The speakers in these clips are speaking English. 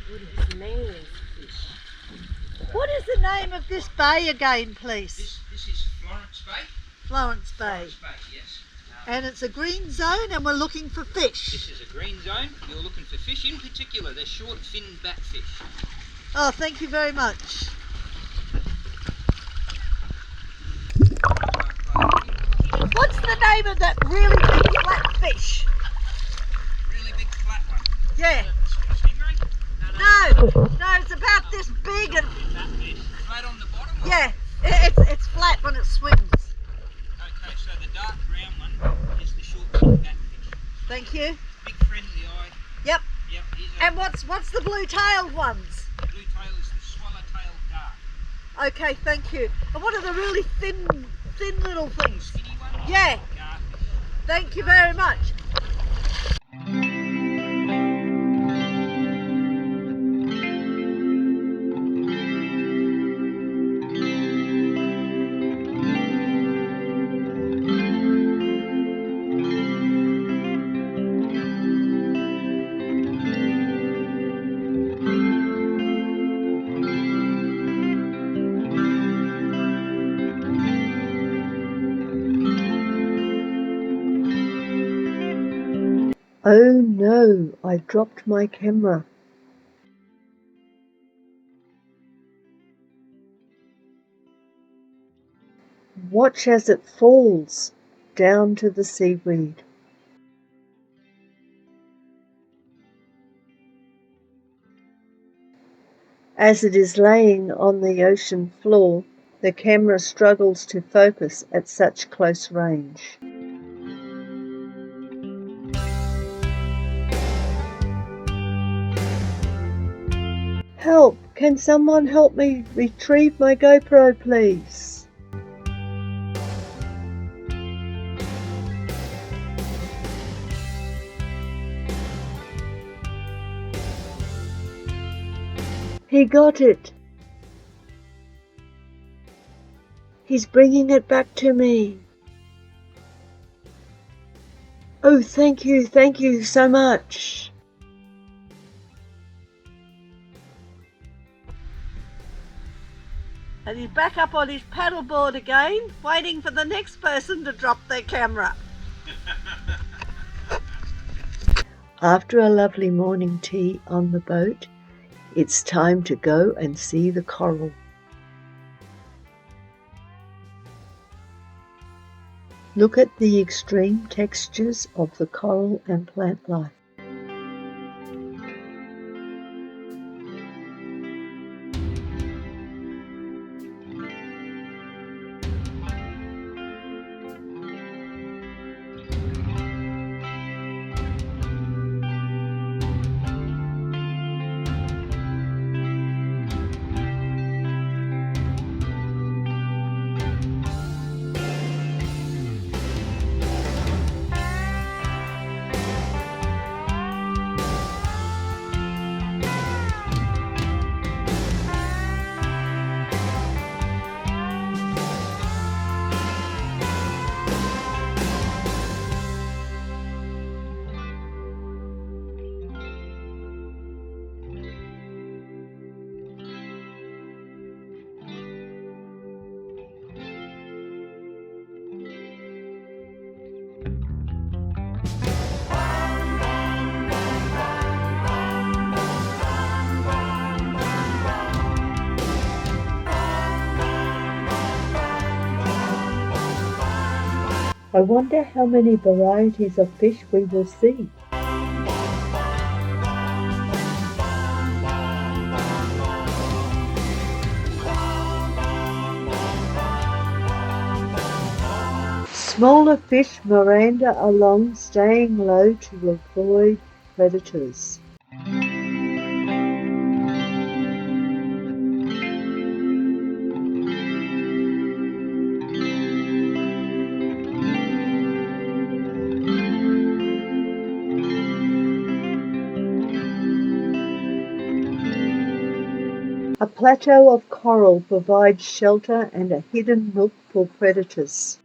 What is man's fish? What is the name of this bay again, please? This is Florence Bay. Florence Bay. Florence Bay, yes. And it's a green zone and we're looking for fish. This is a green zone. You're looking for fish, in particular they're short-finned batfish. Oh, thank you very much. What's the name of that really big flat fish? Really big flat one. Yeah. Stingray? No, it's about this big and Batfish. Flat on the bottom? Or? yeah, it's flat when it swims. Okay, so the dark brown one is the short-finned batfish. Thank you. Big friendly eye. Yep. Yep. And what's the blue-tailed ones? The blue tail is the swallow-tailed dark. Okay, thank you. And what are the really thin little things? Skinny one? Yeah. Dartfish. Thank you very much. Oh no, I dropped my camera. Watch as it falls down to the seaweed. As it is laying on the ocean floor, the camera struggles to focus at such close range. Help! Can someone help me retrieve my GoPro, please? He got it. He's bringing it back to me. Oh, thank you so much. And he's back up on his paddleboard again, waiting for the next person to drop their camera. After a lovely morning tea on the boat, it's time to go and see the coral. Look at the extreme textures of the coral and plant life. I wonder how many varieties of fish we will see. Smaller fish meander along, staying low to avoid predators. A plateau of coral provides shelter and a hidden nook for predators.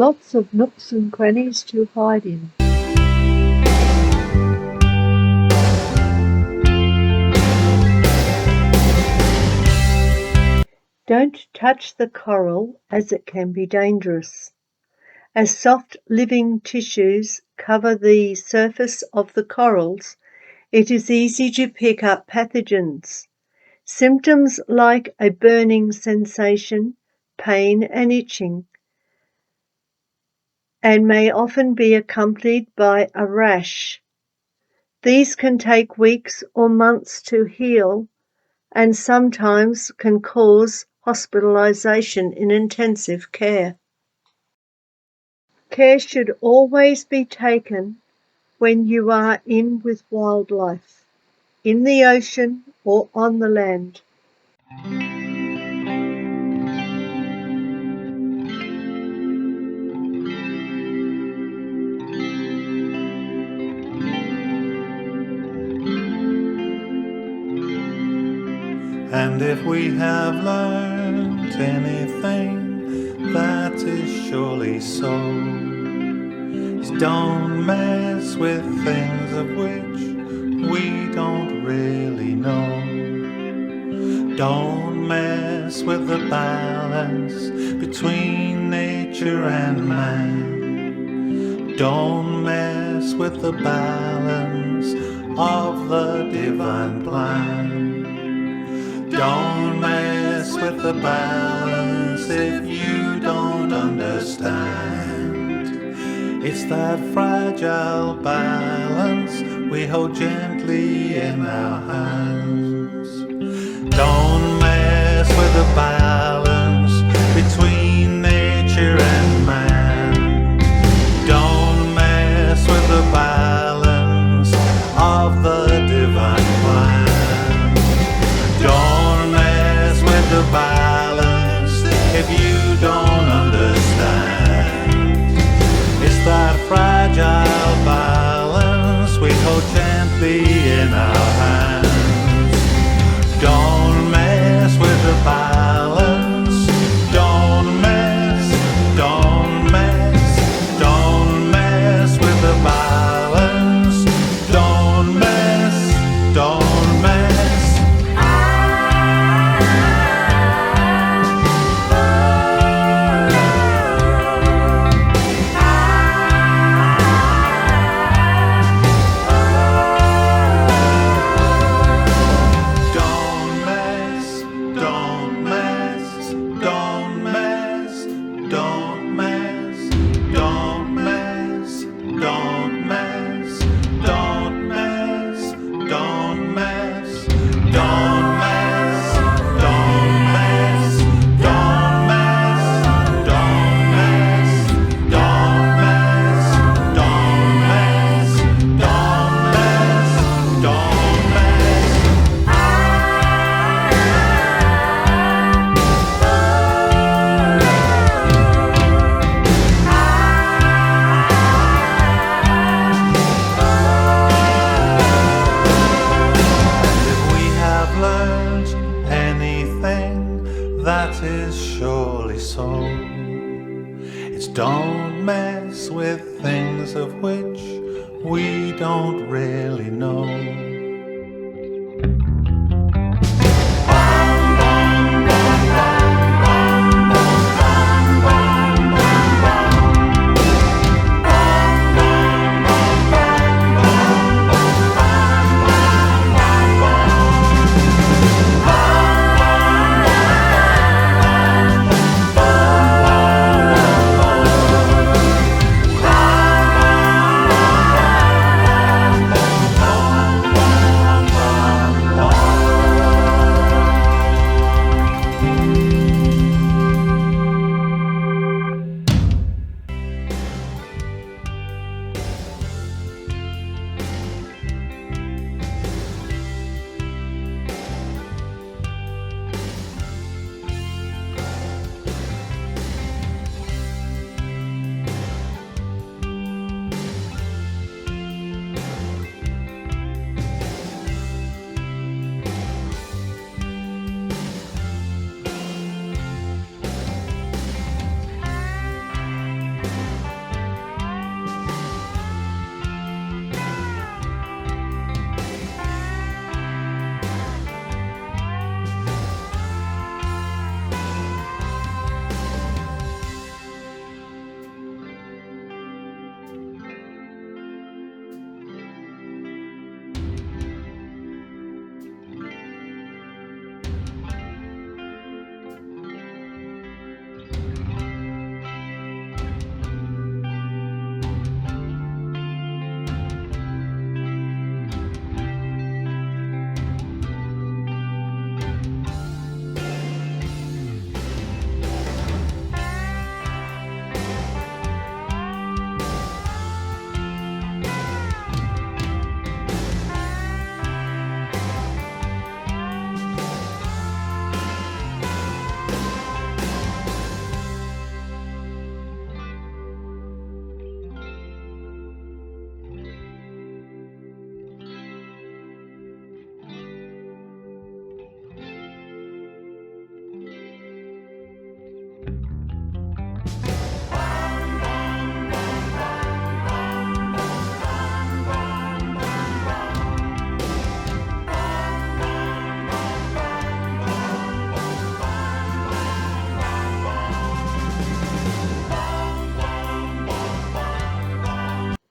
lots of nooks and crannies to hide in. Don't touch the coral as it can be dangerous. As soft living tissues cover the surface of the corals, it is easy to pick up pathogens. Symptoms like a burning sensation, pain and itching, and may often be accompanied by a rash. These can take weeks or months to heal and sometimes can cause hospitalization in intensive care. Care should always be taken when you are in with wildlife, in the ocean or on the land. And if we have learned anything, that is surely so, is don't mess with things of which we don't really know. Don't mess with the balance between nature and man. Don't mess with the balance of the divine plan. Don't mess with the balance if you don't understand. It's that fragile balance we hold gently in our hands. Don't mess with the balance between nature and man. Don't mess with the balance of the divine plan. Don't mess with the balance if you don't understand. It's that fragile balance we hold gently in our hands. Don't mess with the balance. Don't mess, don't mess, don't mess with the balance. Don't mess, don't mess. That is surely so. It's don't mess with things of which we don't really know.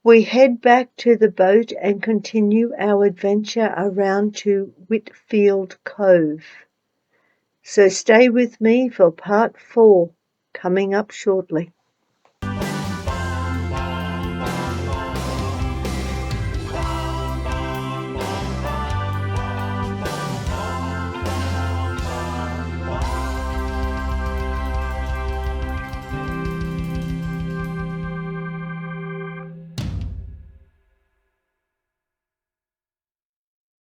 We head back to the boat and continue our adventure around to Whitfield Cove. So stay with me for part 4, coming up shortly.